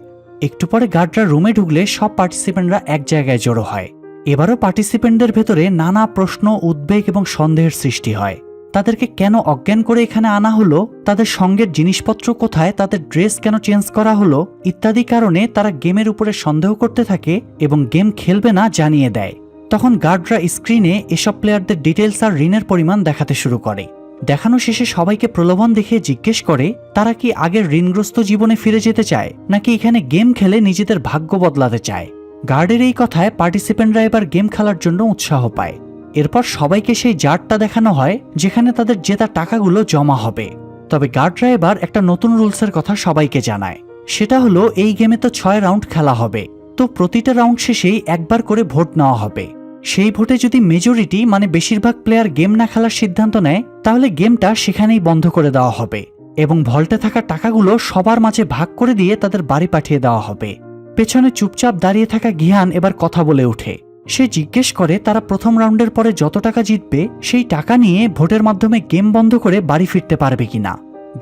একটু পরে গার্ডরা রুমে ঢুকলে সব পার্টিসিপেন্টরা এক জায়গায় জড়ো হয়। এবারও পার্টিসিপেন্টদের ভেতরে নানা প্রশ্ন, উদ্বেগ এবং সন্দেহের সৃষ্টি হয়। তাদেরকে কেন অজ্ঞান করে এখানে আনা হলো, তাদের সঙ্গের জিনিসপত্র কোথায়, তাদের ড্রেস কেন চেঞ্জ করা হলো ইত্যাদি কারণে তারা গেমের উপরে সন্দেহ করতে থাকে এবং গেম খেলবে না জানিয়ে দেয়। তখন গার্ডরা স্ক্রিনে এসব প্লেয়ারদের ডিটেলস আর ঋণের পরিমাণ দেখাতে শুরু করে। দেখানো শেষে সবাইকে প্রলোভন দেখিয়ে জিজ্ঞেস করে তারা কি আগের ঋণগ্রস্ত জীবনে ফিরে যেতে চায় নাকি এখানে গেম খেলে নিজেদের ভাগ্য বদলাতে চায়। গার্ডের এই কথায় পার্টিসিপেন্টরা এবার গেম খেলার জন্য উৎসাহ পায়। এরপর সবাইকে সেই জারটা দেখানো হয় যেখানে তাদের জেতা টাকাগুলো জমা হবে। তবে গার্ডরা এবার একটা নতুন রুলসের কথা সবাইকে জানায়। সেটা হলো এই গেমে তো 6 রাউন্ড খেলা হবে, তো প্রতিটা রাউন্ড শেষেই একবার করে ভোট নেওয়া হবে। সেই ভোটে যদি মেজরিটি মানে বেশিরভাগ প্লেয়ার গেম না খেলার সিদ্ধান্ত নেয় তাহলে গেমটা সেখানেই বন্ধ করে দেওয়া হবে এবং ভল্টে থাকা টাকাগুলো সবার মাঝে ভাগ করে দিয়ে তাদের বাড়ি পাঠিয়ে দেওয়া হবে। পেছনে চুপচাপ দাঁড়িয়ে থাকা গিহান এবার কথা বলে ওঠে। সে জিজ্ঞেস করে তারা প্রথম রাউন্ডের পরে যত টাকা জিতবে সেই টাকা নিয়ে ভোটের মাধ্যমে গেম বন্ধ করে বাড়ি ফিরতে পারবে কিনা।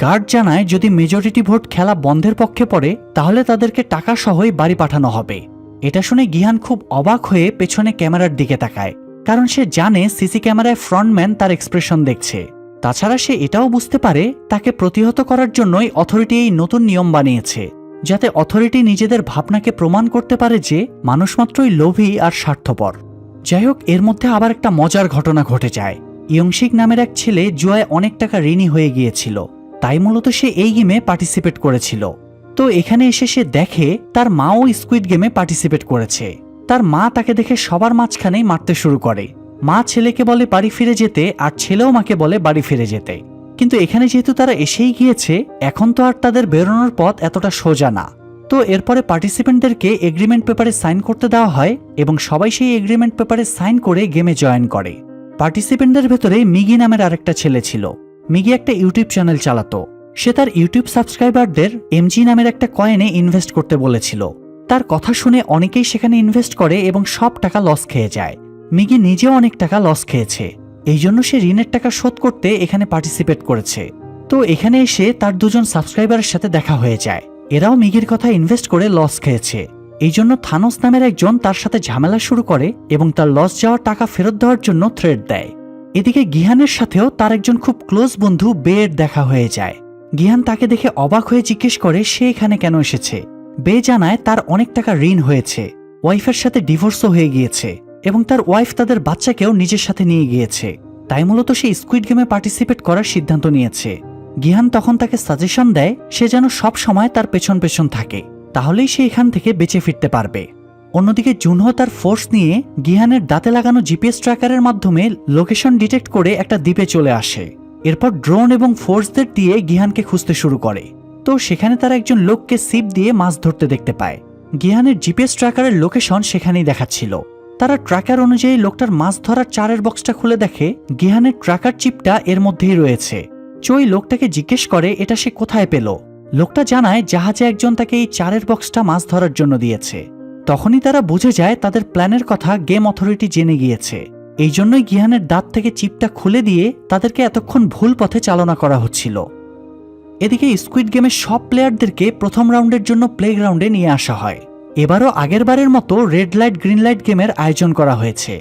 গার্ড জানায় যদি মেজরিটি ভোট খেলা বন্ধের পক্ষে পড়ে তাহলে তাদেরকে টাকা সহই বাড়ি পাঠানো হবে। এটা শুনে গিহান খুব অবাক হয়ে পেছনে ক্যামেরার দিকে তাকায়, কারণ সে জানে সিসি ক্যামেরায় ফ্রন্টম্যান তার এক্সপ্রেশন দেখছে। তাছাড়া সে এটাও বুঝতে পারে তাকে প্রতিহত করার জন্যই অথরিটি এই নতুন নিয়ম বানিয়েছে, যাতে অথরিটি নিজেদের ভাবনাকে প্রমাণ করতে পারে যে মানুষ মাত্রই লোভী আর স্বার্থপর। যাই হোক, এর মধ্যে আবার একটা মজার ঘটনা ঘটে যায়। ইয়ংশিক নামের এক ছেলে জুয়ায় অনেক টাকা ঋণী হয়ে গিয়েছিল, তাই মূলত সে এই গেমে পার্টিসিপেট করেছিল। তো এখানে এসে সে দেখে তার মাও স্কুইড গেমে পার্টিসিপেট করেছে। তার মা তাকে দেখে সবার মাঝখানেই মারতে শুরু করে। মা ছেলেকে বলে বাড়ি ফিরে যেতে আর ছেলেও মাকে বলে বাড়ি ফিরে যেতে। কিন্তু এখানে যেহেতু তারা এসেই গিয়েছে, এখন তো আর তাদের বেরোনোর পথ এতটা সোজা না। তো এরপরে পার্টিসিপেন্টদেরকে এগ্রিমেন্ট পেপারে সাইন করতে দেওয়া হয় এবং সবাই সেই এগ্রিমেন্ট পেপারে সাইন করে গেমে জয়েন করে। পার্টিসিপেন্টদের ভেতরে মিগি নামের আরেকটা ছেলে ছিল। মিগি একটা ইউটিউব চ্যানেল চালাতো। সে তার ইউটিউব সাবস্ক্রাইবারদের এমজি নামের একটা কয়েনে ইনভেস্ট করতে বলেছিল। তার কথা শুনে অনেকেই সেখানে ইনভেস্ট করে এবং সব টাকা লস খেয়ে যায়। মিগি নিজেও অনেক টাকা লস খেয়েছে, এই জন্য সে ঋণের টাকা শোধ করতে এখানে পার্টিসিপেট করেছে। তো এখানে এসে তার দুজন সাবস্ক্রাইবারের সাথে দেখা হয়ে যায়। এরাও মিগির কথা ইনভেস্ট করে লস খেয়েছে, এই জন্য থানোস নামের একজন তার সাথে ঝামেলা শুরু করে এবং তার লস যাওয়া টাকা ফেরত দেওয়ার জন্য থ্রেট দেয়। এদিকে গিহানের সাথেও তার একজন খুব ক্লোজ বন্ধু বের দেখা হয়ে যায়। গিহান তাকে দেখে অবাক হয়ে জিজ্ঞেস করে সে এখানে কেন এসেছে। বে জানায় তার অনেক টাকা ঋণ হয়েছে, ওয়াইফের সাথে ডিভোর্সও হয়ে গিয়েছে এবং তার ওয়াইফ তাদের বাচ্চাকেও নিজের সাথে নিয়ে গিয়েছে, তাই মূলত সে স্কুইড গেমে পার্টিসিপেট করার সিদ্ধান্ত নিয়েছে। গিহান তখন তাকে সাজেশন দেয় সে যেন সব সময় তার পেছন পেছন থাকে, তাহলেই সে এখান থেকে বেঁচে ফিরতে পারবে। অন্যদিকে জুনহো তার ফোর্স নিয়ে গিহানের দাঁতে লাগানো জিপিএস ট্র্যাকারের মাধ্যমে লোকেশন ডিটেক্ট করে একটা দ্বীপে চলে আসে। এরপর ড্রোন এবং ফোর্সদের দিয়ে গিহানকে খুঁজতে শুরু করে। তো সেখানে তারা একজন লোককে সিপ দিয়ে মাছ ধরতে দেখতে পায়। গিহানের জিপিএস ট্র্যাকারের লোকেশন সেখানেই দেখাচ্ছিল। তারা ট্র্যাকার অনুযায়ী লোকটার মাছ ধরার চারের বক্সটা খুলে দেখে গিহানের ট্র্যাকার চিপটা এর মধ্যেই রয়েছে। চই লোকটাকে জিজ্ঞেস করে এটা সে কোথায় পেল। লোকটা জানায় জাহাজে একজন তাকে এই চারের বক্সটা মাছ ধরার জন্য দিয়েছে। তখনই তারা বুঝে যায় তাদের প্ল্যানের কথা গেম অথরিটি জেনে গিয়েছে, এই জন্যই গিহানের দাঁত থেকে চিপটা খুলে দিয়ে তাদেরকে এতক্ষণ ভুল পথে চালনা করা হচ্ছিল। এদিকে স্কুইড গেমের সব প্লেয়ারদেরকে প্রথম রাউন্ডের জন্য প্লেগ্রাউন্ডে নিয়ে আসা হয়। এবারও আগের বারের মতো রেড লাইট গ্রিন লাইট গেমের আয়োজন করা হয়েছে।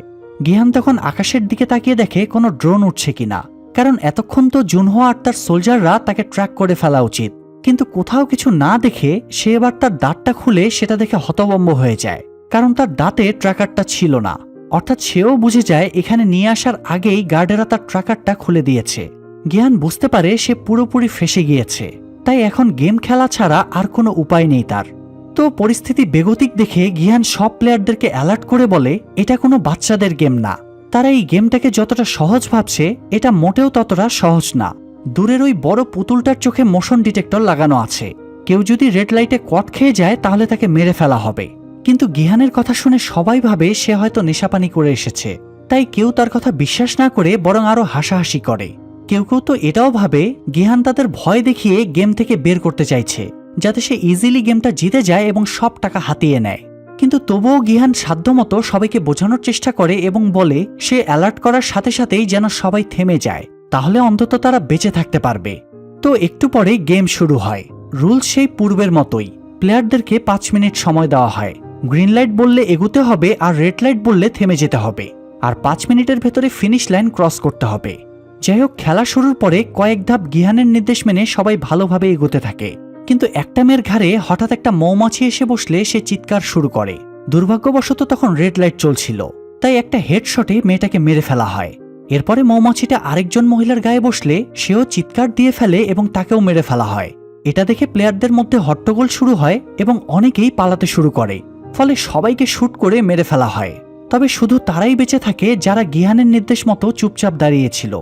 গিহান তখন আকাশের দিকে তাকিয়ে দেখে কোনো ড্রোন উঠছে কিনা, কারণ এতক্ষণ তো জুনহো আর তার সোলজাররা তাকে ট্র্যাক করে ফেলা উচিত। কিন্তু কোথাও কিছু না দেখে সে এবার তার দাঁতটা খুলে সেটা দেখে হতভম্ব হয়ে যায়, কারণ তার দাঁতে ট্র্যাকারটা ছিল না। অর্থাৎ সেও বুঝে যায় এখানে নিয়ে আসার আগেই গার্ডেরা তার ট্র্যাকারটা খুলে দিয়েছে। গিহান বুঝতে পারে সে পুরোপুরি ফেঁসে গিয়েছে, তাই এখন গেম খেলা ছাড়া আর কোনো উপায় নেই তার। তো পরিস্থিতি বেগতিক দেখে গিহান সব প্লেয়ারদেরকে অ্যালার্ট করে বলে এটা কোনো বাচ্চাদের গেম না। তারা এই গেমটাকে যতটা সহজ ভাবছে এটা মোটেও ততটা সহজ না। দূরের ওই বড় পুতুলটার চোখে মোশন ডিটেক্টর লাগানো আছে, কেউ যদি রেড লাইটে কট খেয়ে যায় তাহলে তাকে মেরে ফেলা হবে। কিন্তু গিহানের কথা শুনে সবাই ভাবে সে হয়তো নেশাপানি করে এসেছে, তাই কেউ তার কথা বিশ্বাস না করে বরং আরো হাসাহাসি করে। কেউ কেউ তো এটাও ভাবে গিহান তাদের ভয় দেখিয়ে গেম থেকে বের করতে চাইছে, যাতে সে ইজিলি গেমটা জিতে যায় এবং সব টাকা হাতিয়ে নেয়। কিন্তু তবুও গিহান সাধ্যমতো সবাইকে বোঝানোর চেষ্টা করে এবং বলে সে অ্যালার্ট করার সাথে সাথেই যেন সবাই থেমে যায়, তাহলে অন্তত তারা বেঁচে থাকতে পারবে। তো একটু পরে গেম শুরু হয়। রুলস সেই পূর্বের মতোই, প্লেয়ারদেরকে 5 মিনিট সময় দেওয়া হয়। গ্রিন লাইট বললে এগুতে হবে আর রেড লাইট বললে থেমে যেতে হবে, আর 5 মিনিটের ভেতরে ফিনিশ লাইন ক্রস করতে হবে। যাই হোক, খেলা শুরুর পরে কয়েক ধাপ গিহানের নির্দেশ মেনে সবাই ভালোভাবে এগোতে থাকে, কিন্তু একটা মেয়ের ঘাড়ে হঠাৎ একটা মৌমাছি এসে বসলে সে চিৎকার শুরু করে। দুর্ভাগ্যবশত তখন রেড লাইট চলছিল, তাই একটা হেডশটে মেয়েটাকে মেরে ফেলা হয়। এরপরে মৌমাছিটা আরেকজন মহিলার গায়ে বসলে সেও চিৎকার দিয়ে ফেলে এবং তাকেও মেরে ফেলা হয়। এটা দেখে প্লেয়ারদের মধ্যে হট্টগোল শুরু হয় এবং অনেকেই পালাতে শুরু করে, ফলে সবাইকে শুট করে মেরে ফেলা হয়। তবে শুধু তারাই বেঁচে থাকে যারা গিহানের নির্দেশ মতো চুপচাপ দাঁড়িয়েছিল।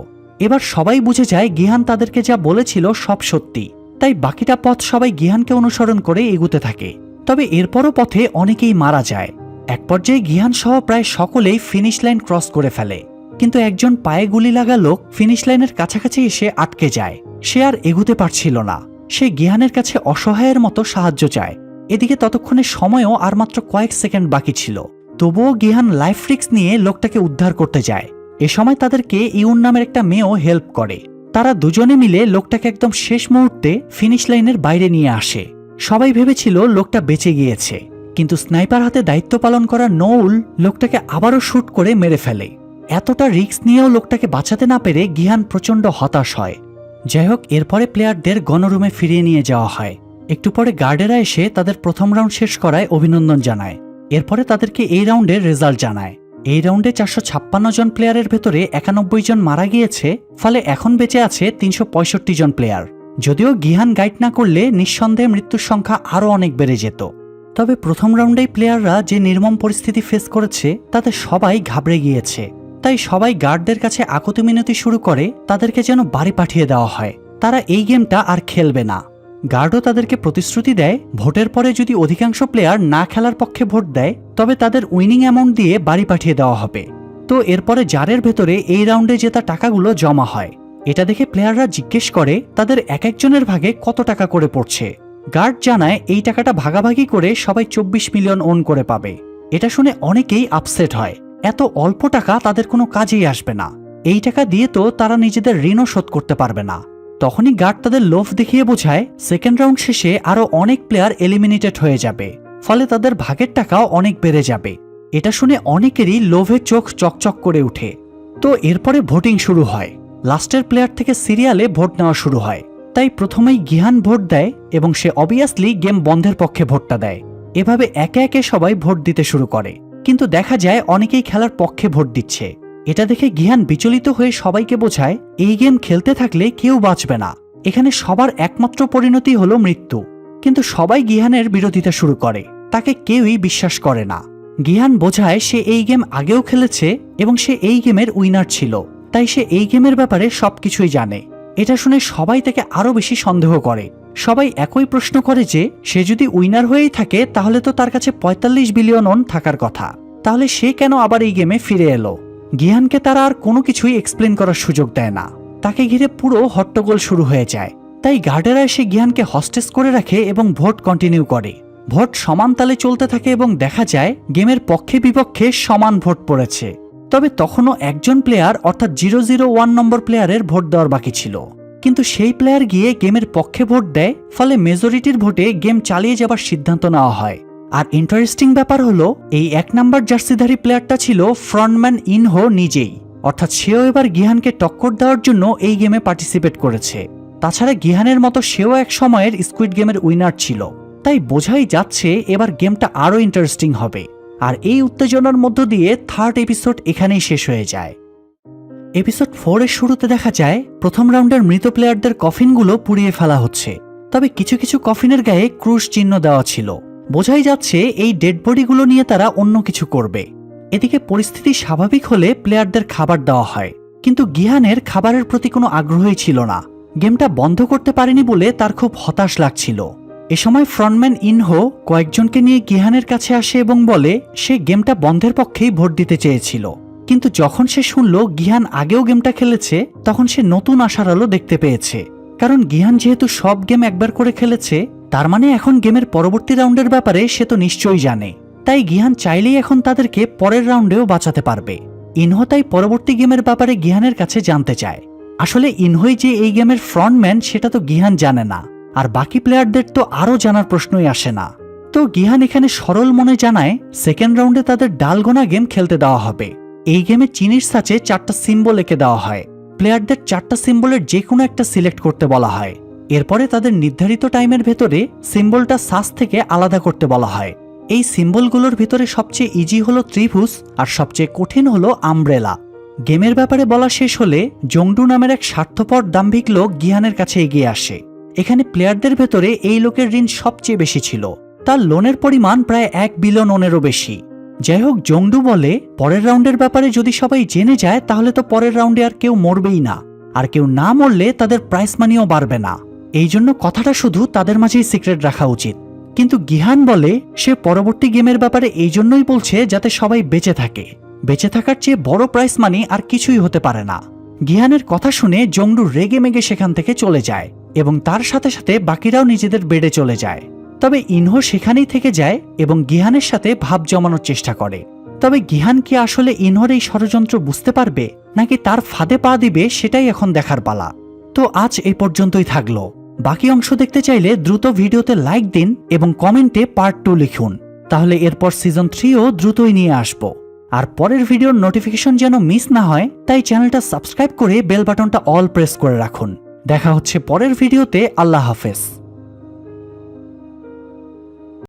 এবার সবাই বুঝে যায় গিহান তাদেরকে যা বলেছিল সব সত্যি, তাই বাকিটা পথ সবাই গিহানকে অনুসরণ করে এগুতে থাকে। তবে এরপরও পথে অনেকেই মারা যায়। এক পর্যায়ে গিহান সহ প্রায় সকলেই ফিনিশ লাইন ক্রস করে ফেলে, কিন্তু একজন পায়ে গুলি লাগা লোক ফিনিশ লাইনের কাছাকাছি এসে আটকে যায়। সে আর এগুতে পারছিল না। সে গিহানের কাছে অসহায়ের মতো সাহায্য চায়। এদিকে ততক্ষণে সময়ও আর মাত্র কয়েক সেকেন্ড বাকি ছিল। তবুও গিহান লাইফ রিস্ক নিয়ে লোকটাকে উদ্ধার করতে যায়। এ সময় তাদেরকে ইউন নামের একটা মেয়েও হেল্প করে। তারা দুজনে মিলে লোকটাকে একদম শেষ মুহূর্তে ফিনিশ লাইনের বাইরে নিয়ে আসে। সবাই ভেবেছিল লোকটা বেঁচে গিয়েছে, কিন্তু স্নাইপার হাতে দায়িত্ব পালন করা নৌল লোকটাকে আবারও শুট করে মেরে ফেলে। এতটা রিস্ক নিয়েও লোকটাকে বাঁচাতে না পেরে গিহান প্রচণ্ড হতাশ হয়। যাই হোক, এরপরে প্লেয়ারদের গণরুমে ফিরিয়ে নিয়ে যাওয়া হয়। একটু পরে গার্ডেরা এসে তাদের প্রথম রাউন্ড শেষ করায় অভিনন্দন জানায়। এরপরে তাদেরকে এই রাউন্ডের রেজাল্ট জানায়। এই রাউন্ডে 456 জন প্লেয়ারের ভেতরে 91 জন মারা গিয়েছে, ফলে এখন বেঁচে আছে 365 জন প্লেয়ার। যদিও গিহান গাইড না করলে নিঃসন্দেহে মৃত্যুর সংখ্যা আরও অনেক বেড়ে যেত। তবে প্রথম রাউন্ডেই প্লেয়াররা যে নির্মম পরিস্থিতি ফেস করেছে তাতে সবাই ঘাবড়ে গিয়েছে। তাই সবাই গার্ডদের কাছে আকুতি মিনতি শুরু করে তাদেরকে যেন বাড়ি পাঠিয়ে দেওয়া হয়, তারা এই গেমটা আর খেলবে না। গার্ডও তাদেরকে প্রতিশ্রুতি দেয় ভোটের পরে যদি অধিকাংশ প্লেয়ার না খেলার পক্ষে ভোট দেয় তবে তাদের উইনিং অ্যামাউন্ট দিয়ে বাড়ি পাঠিয়ে দেওয়া হবে। তো এরপরে জারের ভেতরে এই রাউন্ডে জেতা টাকাগুলো জমা হয়। এটা দেখে প্লেয়াররা জিজ্ঞেস করে তাদের এক একজনের ভাগে কত টাকা করে পড়ছে। গার্ড জানায় এই টাকাটা ভাগাভাগি করে সবাই 24 মিলিয়ন ওন করে পাবে। এটা শুনে অনেকেই আপসেট হয়। এত অল্প টাকা তাদের কোনো কাজেই আসবে না। এই টাকা দিয়ে তো তারা নিজেদের ঋণও শোধ করতে পারবে না। তখনই গার্ড তাদের লোভ দেখিয়ে বোঝায় সেকেন্ড রাউন্ড শেষে আরও অনেক প্লেয়ার এলিমিনেটেড হয়ে যাবে, ফলে তাদের ভাগের টাকাও অনেক বেড়ে যাবে। এটা শুনে অনেকেরই লোভে চোখ চকচক করে উঠে। তো এরপরে ভোটিং শুরু হয়। লাস্টের প্লেয়ার থেকে সিরিয়ালে ভোট নেওয়া শুরু হয়। তাই প্রথমেই গিহান ভোট দেয় এবং সে অবভিয়াসলি গেম বন্ধের পক্ষে ভোটটা দেয়। এভাবে একে একে সবাই ভোট দিতে শুরু করে, কিন্তু দেখা যায় অনেকেই খেলার পক্ষে ভোট দিচ্ছে। এটা দেখে গিহান বিচলিত হয়ে সবাইকে বোঝায় এই গেম খেলতে থাকলে কেউ বাঁচবে না, এখানে সবার একমাত্র পরিণতি হলো মৃত্যু। কিন্তু সবাই গিহানের বিরোধিতা শুরু করে, তাকে কেউই বিশ্বাস করে না। গিহান বোঝায় সে এই গেম আগেও খেলেছে এবং সে এই গেমের উইনার ছিল, তাই সে এই গেমের ব্যাপারে সবকিছুই জানে। এটা শুনে সবাই তাকে আরো বেশি সন্দেহ করে। সবাই একই প্রশ্ন করে যে সে যদি উইনার হয়েই থাকে তাহলে তো তার কাছে 45 বিলিয়ন ওন থাকার কথা, তাহলে সে কেন আবার এই গেমে ফিরে এলো। গিহানকে তারা আর কোনো কিছুই এক্সপ্লেন করার সুযোগ দেয় না। তাকে ঘিরে পুরো হট্টগোল শুরু হয়ে যায়। তাই গার্ডেরা এসে গিহানকে হস্টেজ করে রাখে এবং ভোট কন্টিনিউ করে। ভোট সমান তালে চলতে থাকে এবং দেখা যায় গেমের পক্ষে বিপক্ষে সমান ভোট পড়েছে। তবে তখনও একজন প্লেয়ার অর্থাৎ 001 নম্বর প্লেয়ারের ভোট দেওয়ার বাকি ছিল, কিন্তু সেই প্লেয়ার গিয়ে গেমের পক্ষে ভোট দেয়, ফলে মেজরিটির ভোটে গেম চালিয়ে যাবার সিদ্ধান্ত নেওয়া হয়। আর ইন্টারেস্টিং ব্যাপার হলো এই 1 নম্বর জার্সিধারী প্লেয়ারটা ছিল ফ্রন্টম্যান ইনহো নিজেই, অর্থাৎ সেও এবার গিহানকে টক্কর দেওয়ার জন্য এই গেমে পার্টিসিপেট করেছে। তাছাড়া গিহানের মতো সেও এক সময়ের স্কুইড গেমের উইনার ছিল, তাই বোঝাই যাচ্ছে এবার গেমটা আরো ইন্টারেস্টিং হবে। আর এই উত্তেজনার মধ্য দিয়ে থার্ড এপিসোড এখানেই শেষ হয়ে যায়। এপিসোড 4 এর শুরুতে দেখা যায় প্রথম রাউন্ডের মৃত প্লেয়ারদের কফিনগুলো পুড়িয়ে ফেলা হচ্ছে। তবে কিছু কিছু কফিনের গায়ে ক্রুশ চিহ্ন দেওয়া ছিল, বোঝাই যাচ্ছে এই ডেড বডিগুলো নিয়ে তারা অন্য কিছু করবে। এদিকে পরিস্থিতি স্বাভাবিক হলে প্লেয়ারদের খাবার দেওয়া হয়, কিন্তু গিহানের খাবারের প্রতি কোনো আগ্রহই ছিল না। গেমটা বন্ধ করতে পারেনি বলে তার খুব হতাশ লাগছিল। এ সময় ফ্রন্টম্যান ইনহো কয়েকজনকে নিয়ে গিহানের কাছে আসে এবং বলে সে গেমটা বন্ধের পক্ষেই ভোট দিতে চেয়েছিল। কিন্তু যখন সে শুনল গিহান আগেও গেমটা খেলেছে তখন সে নতুন আশার আলো দেখতে পেয়েছে। কারণ গিহান যেহেতু সব গেম একবার করে খেলেছে, তার মানে এখন গেমের পরবর্তী রাউন্ডের ব্যাপারে সে তো নিশ্চয়ই জানে। তাই গিহান চাইলেই এখন তাদেরকে পরের রাউন্ডেও বাঁচাতে পারবে। ইনহো তাই পরবর্তী গেমের ব্যাপারে গিহানের কাছে জানতে চায়। আসলে ইনহোই যে এই গেমের ফ্রন্টম্যান সেটা তো গিহান জানে না, আর বাকি প্লেয়ারদের তো আরও জানার প্রশ্নই আসে না। তো গিহান এখানে সরল মনে জানায় সেকেন্ড রাউন্ডে তাদের ডালগোনা গেম খেলতে দেওয়া হবে। এই গেমে চিনির সাচে 4টা সিম্বল এঁকে দেওয়া হয়। প্লেয়ারদের 4টা সিম্বলের যে কোনো একটা সিলেক্ট করতে বলা হয়। এরপরে তাদের নির্ধারিত টাইমের ভেতরে সিম্বলটা সাচ থেকে আলাদা করতে বলা হয়। এই সিম্বলগুলোর ভিতরে সবচেয়ে ইজি হলো ত্রিভুজ আর সবচেয়ে কঠিন হলো আমব্রেলা। গেমের ব্যাপারে বলা শেষ হলে জংডু নামের এক স্বার্থপর দাম্ভিক লোক গিহানের কাছে এগিয়ে আসে। এখানে প্লেয়ারদের ভেতরে এই লোকের ঋণ সবচেয়ে বেশি ছিল। তার লোনের পরিমাণ প্রায় 1 বিলিয়ন ওনেরও বেশি। যাই হোক, জংডু বলে পরের রাউন্ডের ব্যাপারে যদি সবাই জেনে যায় তাহলে তো পরের রাউন্ডে আর কেউ মরবেই না, আর কেউ না মরলে তাদের প্রাইস মানিও বাড়বে না। এই জন্য কথাটা শুধু তাদের মাঝেই সিক্রেট রাখা উচিত। কিন্তু গিহান বলে সে পরবর্তী গেমের ব্যাপারে এই জন্যই বলছে যাতে সবাই বেঁচে থাকে। বেঁচে থাকার চেয়ে বড় প্রাইস মানি আর কিছুই হতে পারে না। গিহানের কথা শুনে জংডু রেগে মেগে সেখান থেকে চলে যায় এবং তার সাথে সাথে বাকিরাও নিজেদের বেডে চলে যায়। তবে ইনহো সেখানেই থেকে যায় এবং গিহানের সাথে ভাব জমানোর চেষ্টা করে। তবে গিহান কি আসলে ইনহোর এই ষড়যন্ত্র বুঝতে পারবে নাকি তার ফাঁদে পা দিবে সেটাই এখন দেখার পালা। তো আজ এই পর্যন্তই থাকলো। বাকি অংশ দেখতে চাইলে দ্রুত ভিডিওতে লাইক দিন এবং কমেন্টে পার্ট 2 লিখুন, তাহলে এরপর সিজন 3ও দ্রুতই নিয়ে আসব। আর পরের ভিডিওর নোটিফিকেশন যেন মিস না হয় তাই চ্যানেলটা সাবস্ক্রাইব করে বেল বাটনটা অল প্রেস করে রাখুন। দেখা হচ্ছে পরের ভিডিওতে। আল্লাহ হাফেজ।